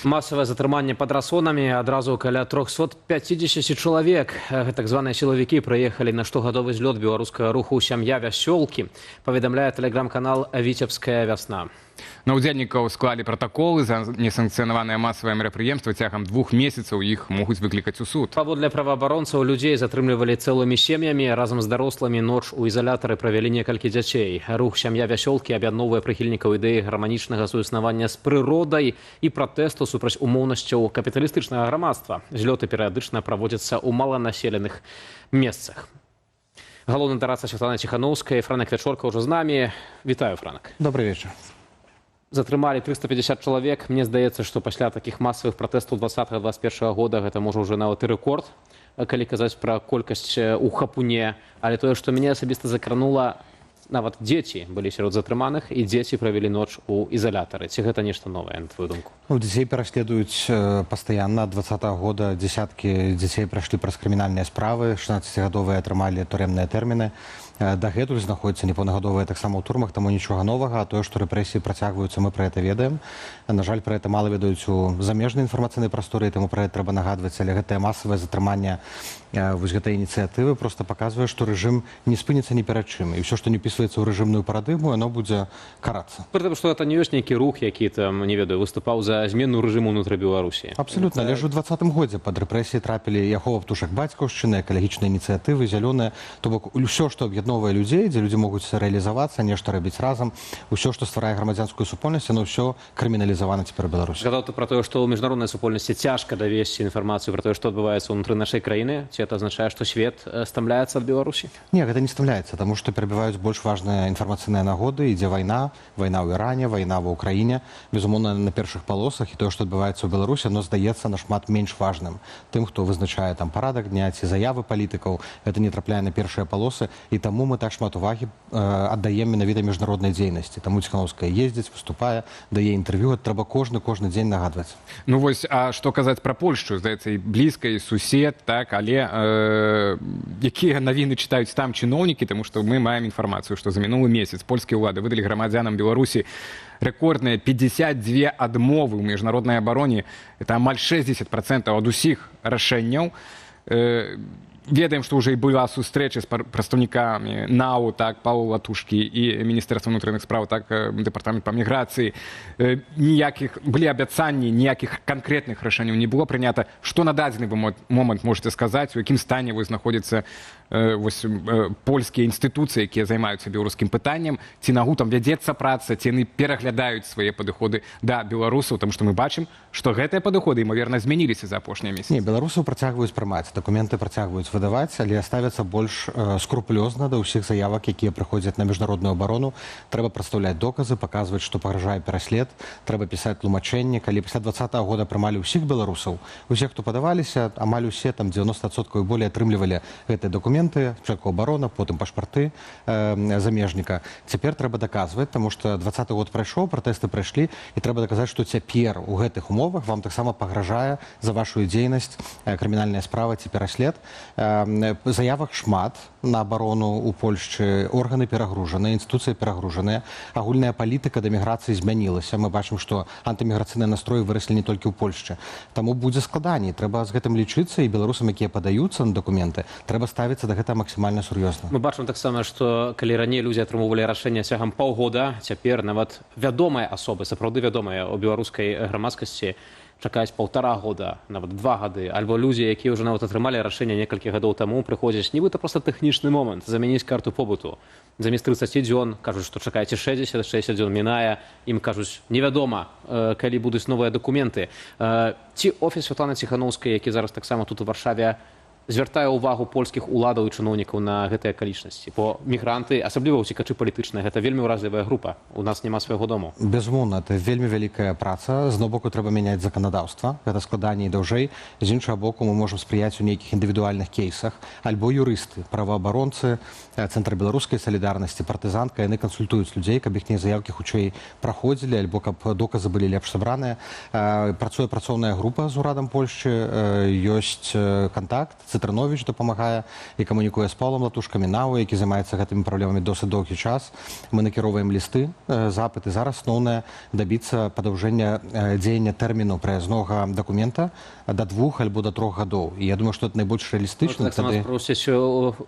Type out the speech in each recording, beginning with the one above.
Массовое затрыманне пад расонамі адразу каля 350 чалавек. Так званыя сілавікі прыехалі на штогадовы злёт беларускага руху «Сям'я вясёлкі», паведамляе тэлеграм-канал «Віцебская вясна». На ўдзельнікаў склалі пратаколы за несанкцыянаванае масавае мерапрыемства. Цягам 2 месяцаў іх могуць выклікаць у суд. Паводле праваабаронцаў, людзей затрымлівалі цэлымі сем'ямі. Разам з дарослымі ноч у ізалятары правялі некалькі дзяцей. Рух «Сям'я вясёлкі» аб'ядноўвае прыхільнікаў ідэі гарманічнага суіснавання з прыродай і пратэсту супраць умоўнасцяў капіталістычнага грамадства. Злёты перыядычна праводзяцца ў маланаселеных месцах. Галоўны дарадца Святланы Ціхановскай, Франак Вячорка ўжо з намі. Вітаю, Франак. Добрый вечер. Затрымалі 350 чалавек. Мне здаецца, што пасля такіх масавых пратэстаў 2020-2021 года гэта можа ўжо нават і рэкорд, калі казаць пра колькасць у хапуне. Але тое, што мяне асабіста закранула, нават дзеці былі сярод затрыманых, і дзеці правялі ноч у ізалятары. Ці гэта нешта новае, на твою думку? Дзяцей пераследуюць пастаянна. Ад 2020 года дзесяткі дзяцей прайшлі праз крымінальныя справы, 16гадовыя атрымалі турэмныя тэрміны. Дагэтуль знаходзяцца непаўнагадовыя таксама ў турмах, таму нічога новага. А тое, што рэпрэсіі працягваюцца, мы пра гэта ведаем. На жаль, пра гэта мала ведаюць у замежнай інфармацыйнай прасторы, таму пра гэта трэба нагадваць. Але гэтае масавае затрыманне вось гэтай ініцыятывы проста паказвае, што рэжым не спыніцца ні перад чым. І ўсё, што не ўпісваецца ў рэжымную парадыгму, яно будзе карацца. Пры тым, што гэта не ёсць нейкі рух, які там, не ведаю, выступаў за змену рэжыму ўнутры Беларусі. Абсалютна. Але ж у 2020 годзе пад рэпрэсіі трапілі Ахова Птушак Бацькаўшчыны, экалагічныя ініцыятывы, зялёныя. То бок усё, што аб'ядноўвае людзей, дзе людзі могуць рэалізавацца, нешта рабіць разам, усё, што стварае грамадзянскую супольнасць, яно ўсё крыміналізавана цяпер у Беларусі. Згадаў ты пра тое, што ў міжнароднай супольнасці цяжка давесці інфармацыю пра тое, што адбываецца ўнутры нашай краіны. Ці гэта азначае, што свет стамляецца ад Беларусі? Не, гэта не стамляецца, таму што перабіваюць больш важныя інфармацыйныя нагоды. Ідзе вайна, вайна ў Іране, вайна ва ўкраіне. Безумоўна, на першых палосах, і тое, што адбываецца ў Беларусі, оно здаецца нашмат менш важным. Тым, хто вызначае там парадак дня ці заявы палітыкаў, гэта не трапляе на першыя палосы, і таму мы так шмат увагі аддаем менавіта міжнароднай дзейнасці. Таму Ціхановская ездзіць, выступае, дае інтэрв'ю. Гэта трэба кожны дзень нагадваць. Ну вось, а што казаць пра Польшчу? Здаецца, і блізка, і сусед, так, але якія навіны чытаюць там чыноўнікі, таму што мы маем інфармацыю, што за мінулы месяц польскія ўлады выдалі грамадзянам Беларусі рэкордныя 52 адмовы ў міжнароднай абароне. Это амаль 60% ад усіх рашэнняў. Ведаем, што ўжо і была сустрэча з прадстаўнікамі НАУ, так, Паўла Латушкі і Міністэрства ўнутраных спраў, так, дэпартамент па міграцыі. Ніякіх былі абяцанні, ніякіх канкрэтных рашэнняў не было прынята. Што на дадзены момант можаце сказаць, у якім стане вы знаходзіцца польскія інстытуцыі, якія займаюцца беларускім пытаннем, ці нагу там вядзецца праца, ці яны пераглядаюць свае падыходы да беларусаў, таму што мы бачым, што гэтыя падыходы, імаверна, змяніліся за апошнія месяцы. Не, беларусаў працягваюць прымаць, дакументы працягваюць выдаваць, але ставяцца больш скрупулёзна да ўсіх заявак, якія прыходзяць на міжнародную абарону. Трэба прадстаўляць доказы, паказваць, што пагражае пераслед, трэба пісаць тлумачэнні. Калі пасля 2020 года прымалі ўсіх беларусаў, усе, хто падаваліся, амаль усе, там 90% і болей атрымлівалі гэтыя дакументы, спачатку абарона, потым пашпарты замежніка. Цяпер трэба даказваць, таму што 2020 год прайшоў, пратэсты прайшлі, і трэба даказаць, што цяпер у гэтых умовах вам таксама пагражае за вашу дзейнасць крымінальная справа ці пераслед. Заявак шмат на абарону ў Польшчы, органы перагружаныя, інстытуцыі перагружаныя, агульная палітыка да міграцыі змянілася. Мы бачым, што антыміграцыйныя настроі выраслі не толькі ў Польшчы. Таму будзе складаней. Трэба з гэтым лічыцца, і беларусам, якія падаюцца на дакументы, трэба ставіцца да гэтага максімальна сур'ёзна. Мы бачым таксама, што калі раней людзі атрымоўвалі рашэнне цягам паўгода, цяпер нават вядомыя асобы, сапраўды вядомыя ў беларускай грамадскасці, чакаюць 1,5 года, нават 2 гады, альбо людзі, якія ўжо нават атрымалі рашэнне некалькі гадоў таму, прыходзяць нібыта проста тэхнічны момант, замяніць карту побыту. Замест 30 дзён кажуць, што чакайце 60 дзён мінае, ім кажуць, невядома, калі будуць новыя дакументы. Ці офіс Святланы Ціхановскай, які зараз таксама тут у Варшаве, звяртае ўвагу польскіх уладаў і чыноўнікаў на гэтыя акалічнасці? Бо мігранты, асабліва ўцекачы палітычныя, гэта вельмі ўразлівая група. У нас няма свайго дому. Безумоўна, это вельмі вялікая праца. З аднаго боку трэба мяняць заканадаўства, гэта складаней і даўжэй. З іншага боку мы можам спрыяць у нейкіх індывідуальных кейсах. Альбо юрысты, праваабаронцы, Цэнтр беларускай салідарнасці, партызанка, яны кансультуюць людзей, каб іхнія заявкі хутчэй праходзілі, альбо каб доказы былі лепш сабраныя. Працуе працоўная група з урадам Польшчы, ёсць кантакт, Цытранович дапамагае і камунікуе з Паўлам Латушкамі, Нау, які займаецца гэтымі праблемамі досыць доўгі час. Мы накіроўваем лісты, запыты. Зараз асноўнае дабіцца падаўжэння дзеяння тэрміну праязнога дакумента до 2 альбо до 3 гадоў. І я думаю, што это найбольш рэалістычна. Тады просяць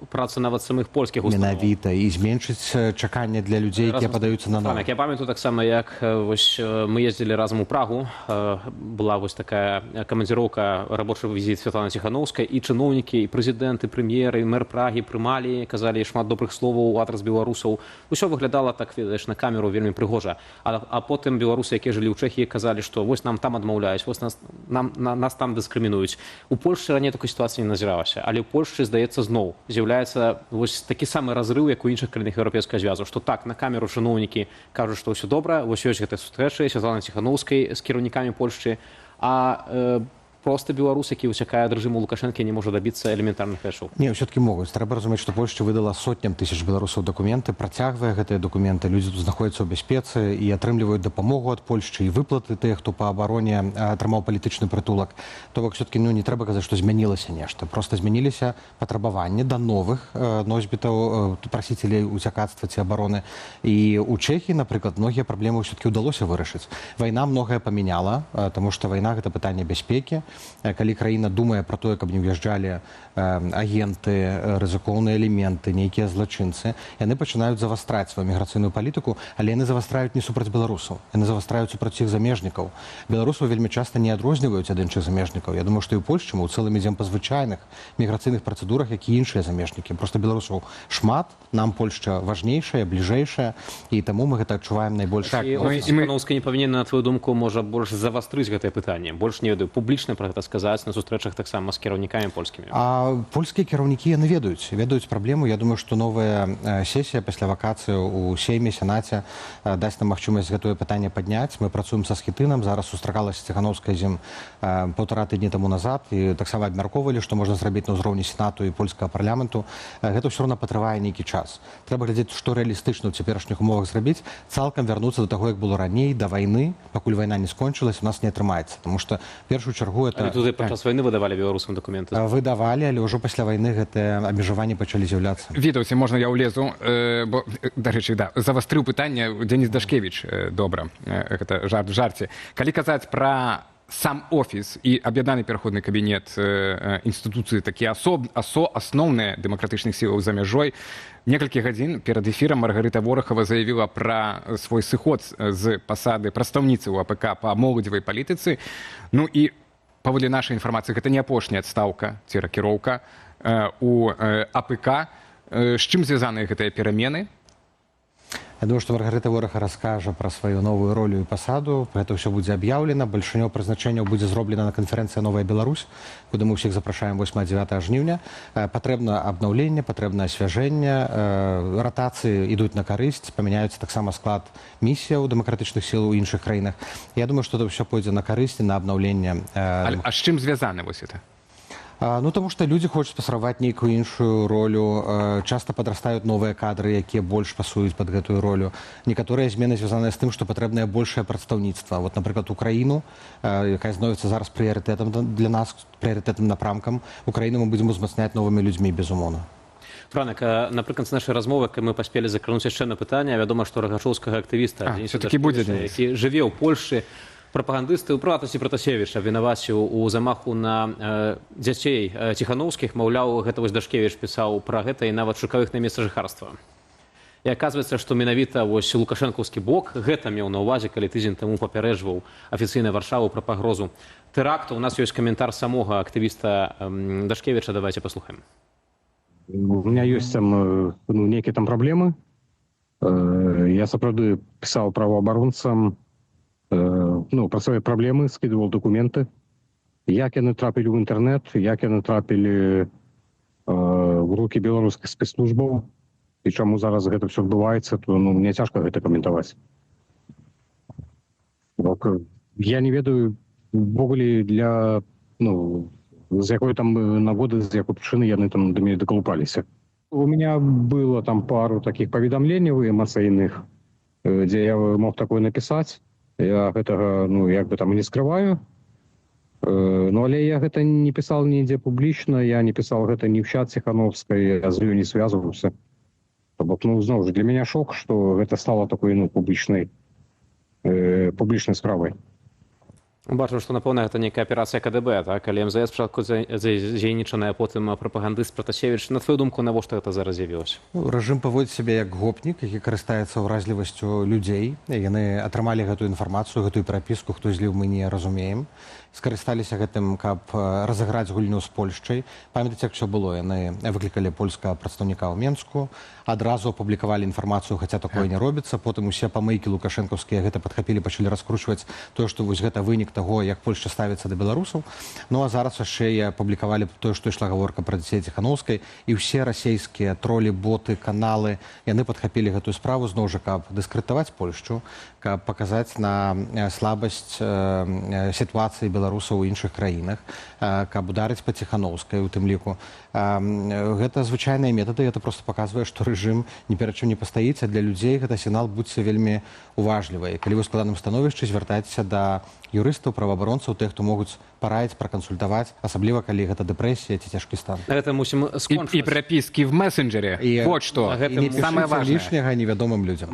працы нават самых польскіх устаноў. Менавіта. І зменшыць чаканне для людзей, якія падаюцца на новы. Я памятаю таксама, як мы ездзілі разам у Прагу. Была вось такая камандзіроўка, рабочы візіт Святланы Ціханаўскай, і чыноўнікі, і прэзідэнт, і прэм'ер, і мэр Прагі прымалі, казалі шмат добрых словаў у адрас беларусаў. Усё выглядала так, ведаеш, на камеру вельмі прыгожа. А потым беларусы, якія жылі ў Чэхіі, казалі, што вось нам там адмаўляюць, вось нас там дыскрымінуюць. У Польшчы раней такой сітуацыі не назіралася, але ў Польшчы, здаецца, зноў з'яўляецца вось такі самы разрыў, як у іншых краінах еўрапейскага звязу, што так, на камеру чыноўнікі кажуць, што ўсё добра, вось ёсць гэтыя сустрэчы Святланы Ціханаўскай з кіраўнікамі Польшчы, а просто беларус, які ўцякае ад рэжыму Лукашэнкі, не можа дабіцца элементарных рэчаў. Не, ўсё-такі могуць. Трэба разумець, што Польшча выдала сотням тысяч беларусаў дакументы, працягвае гэтыя дакументы, людзі тут знаходзяцца ў бяспецы і атрымліваюць дапамогу ад Польшчы і выплаты тых, хто па абароне атрымаў палітычны прытулак. То бок ўсё-такі не трэба казаць, што змянілася нешта. Проста змяніліся патрабаванні да новых носьбітаў, прасіцелей уцякацтва ці абароны. І ў Чэхіі, напрыклад, многія праблемы ўсё-такі ўдалося вырашыць. Вайна многае памяняла, таму што вайна гэта пытанне бяспекі. Калі краіна думае пра тое, каб не ўязджалі агенты, рызыкоўныя элементы, нейкія злачынцы, яны пачынаюць завастраць сваю міграцыйную палітыку, але яны завастраюць не супраць беларусаў, яны завастраюць супраць іх замежнікаў. Беларусаў вельмі часта не адрозніваюць ад іншых замежнікаў. Я думаю, што і ў Польшчы мы ў цэлым ідзем па звычайных міграцыйных працэдурах, як і іншыя замежнікі. Проста беларусаў шмат, нам Польшча важнейшая, бліжэйшая, і таму мы гэта адчуваем найбольш. Ціханаўская не павінен, на твою думку, можа больш завастрыць гэтае пытанне, больш не ведаю, публічна пра гэта сказаць на сустрэчах таксама з кіраўнікамі польскімі. А польскія кіраўнікі яны ведаюць праблему. Я думаю, што новая сесія пасля вакацыі ў Сейме, Сенаце дасць нам магчымасць гэтае пытанне падняць. Мы працуем са Схітынам, зараз сустракалася Ціханаўская з ім 1,5 тыдні таму назад і таксама абмяркоўвалі, што можна зрабіць на ўзроўні Сенату і польскага парламенту. Гэта ўсё роўна патрывае нейкі час. Трэба глядзець, што рэалістычна ў цяперашніх умовах зрабіць, цалкам вярнуцца да таго, як было раней, да вайны, пакуль вайна не скончылась, у нас не атрымаецца, таму што в першую чаргу это туды падчас вайны выдавалі беларусам дакументы. Выдавалі, але ўжо пасля вайны гэтыя абмежаванні пачалі з'яўляцца. Відаўся, можна я ўлезу, бо, дарэчы, завастрыў пытанне Дзеніс Дашкевіч, добра, гэта жарт в жарце. Калі казаць пра сам офіс і аб'яднаны пераходны кабінет інстытуцыі, такія асноўныя дэмакратычных сілаў за мяжой, некалькі гадзін перад эфірам Маргарыта Ворахава заявіла пра свой сыход з пасады прадстаўніцы ў АПК па моладзевай палітыцы. Ну і паводле нашай інфармацыі, гэта не апошняя адстаўка ці ракіроўка у АПК. З чым звязаныя гэтыя перамены? Я думаю, што Маргарыта Ворахава раскажа пра сваю новую ролю і пасаду. Гэта ўсё будзе аб'яўлена. Бальшынё прызначэнняў будзе зроблена на канферэнцыі «Новая Беларусь», куды мы ўсіх запрашаем 8-9 жніўня. Патрэбна абнаўленне, патрэбна асвяжэнне, ратацыі ідуць на карысць, памяняюцца таксама склад місіяў дэмакратычных сіл у іншых краінах. Я думаю, што гэта ўсё пойдзе на карысць і на абнаўленне. А з чым звязаны вось гэта? Ну, таму што людзі хочуць пасараваць нейкую іншую ролю. Часта падрастаюць новыя кадры, якія больш пасуюць пад гэтую ролю. Некаторыя змены звязаныя з тым, што патрэбнае большае прадстаўніцтва. Вот, напрыклад, Украіну, якая становіцца зараз прыярытэтам для нас, прыярытэтным напрамкам, Украіну мы будзем узмацняць новымі людзьмі, безумоўна. Франак, напрыканцы нашай размовы, калі мы паспелі закрануць яшчэ на пытанне, вядома, што рагачоўскага актывіста, які жыве ў Польшчы, прапагандысты, у прыватнасці Пратасевіча, вінаваціў у замаху на дзяцей Ціханаўскіх, маўляў, гэта вось Дашкевіч пісаў пра гэта і нават шукаў іх на месца жыхарства. І аказваецца, што менавіта вось лукашэнкаўскі бок гэта меў на ўвазе, калі тыдзень таму папярэджваў афіцыйна Варшаву пра пагрозу тэракту. У нас ёсць каментар самога актывіста Дашкевіча, давайте паслухаем. У меня есть там некие там проблемы. Я сапраўды пісаў праваабаронцам, про свае праблемы, скидывал документы, як яны трапілі ў інтэрнэт, як яны трапілі в рукі беларускіх спецслужбаў і чаму зараз гэта все адбываецца, то мне цяжка гэта каментаваць. Я не ведаю увогуле для з якой там нагоды, з якой прычыны яны там до мяне дакалупаліся. У меня было там пару таких паведамленняў эмацыйных, дзе я мог такое напісаць. Я гэтага, як бы там, не скрываю. Ну, але я гэта не пісал нідзе публічна, я не пісал гэта ні ў чат Ціхановскай, я з ёй не звязваўся. То бок, ну, зноў жа, для мяне шок, што гэта стала такой, ну, публічнай справай. Бачу, што, напэўна, гэта нейкая аперацыя КДБ, так? Калі МЗС спачатку дзейнічаная, а потым прапагандыст Пратасевіч. На твою думку, навошта гэта зараз з'явілася? Рэжым паводзіць сябе як гопнік, які карыстаецца ўразлівасцю людзей. Яны атрымалі гэтую інфармацыю, гэтую перапіску, хто зліў, мы не разумеем. Скарысталіся гэтым, каб разыграць гульню з Польшчай. Памятаеце, як усё было? Яны выклікалі польскага прадстаўніка ў Менску, адразу апублікавалі інфармацыю, хаця такое не робіцца. Потым усе памыйкі лукашэнкаўскія гэта падхапілі, пачалі раскручваць тое, што вось гэта вынік таго, як Польшча ставіцца да беларусаў. Ну а зараз яшчэ і апублікавалі тое, што ішла гаворка пра дзяцей Ціхановскай, і ўсе расійскія тролі, боты, каналы, яны падхапілі гэтую справу зноў жа, каб дыскрэдытаваць Польшчу, каб паказаць на слабасць сітуацыі беларусаў у іншых краінах, каб ударыць па Ціхановскай у тым ліку. Гэта звычайныя метады, гэта проста паказвае, што рэжым ні перад чым не пастаіць, а для людзей гэта сігнал, будзьце вельмі уважлівыя. Калі вы ў складаным становішчы, звяртайцеся да юрыстаў, праваабаронцаў, тых, хто могуць параіць, пракансультаваць, асабліва калі гэта дэпрэсія ці цяжкі стан. На гэта мусім скончыць. І перапіскі в месенджере. Вот што. І не Самае пішыце важнае. лішняга невядомым людзям.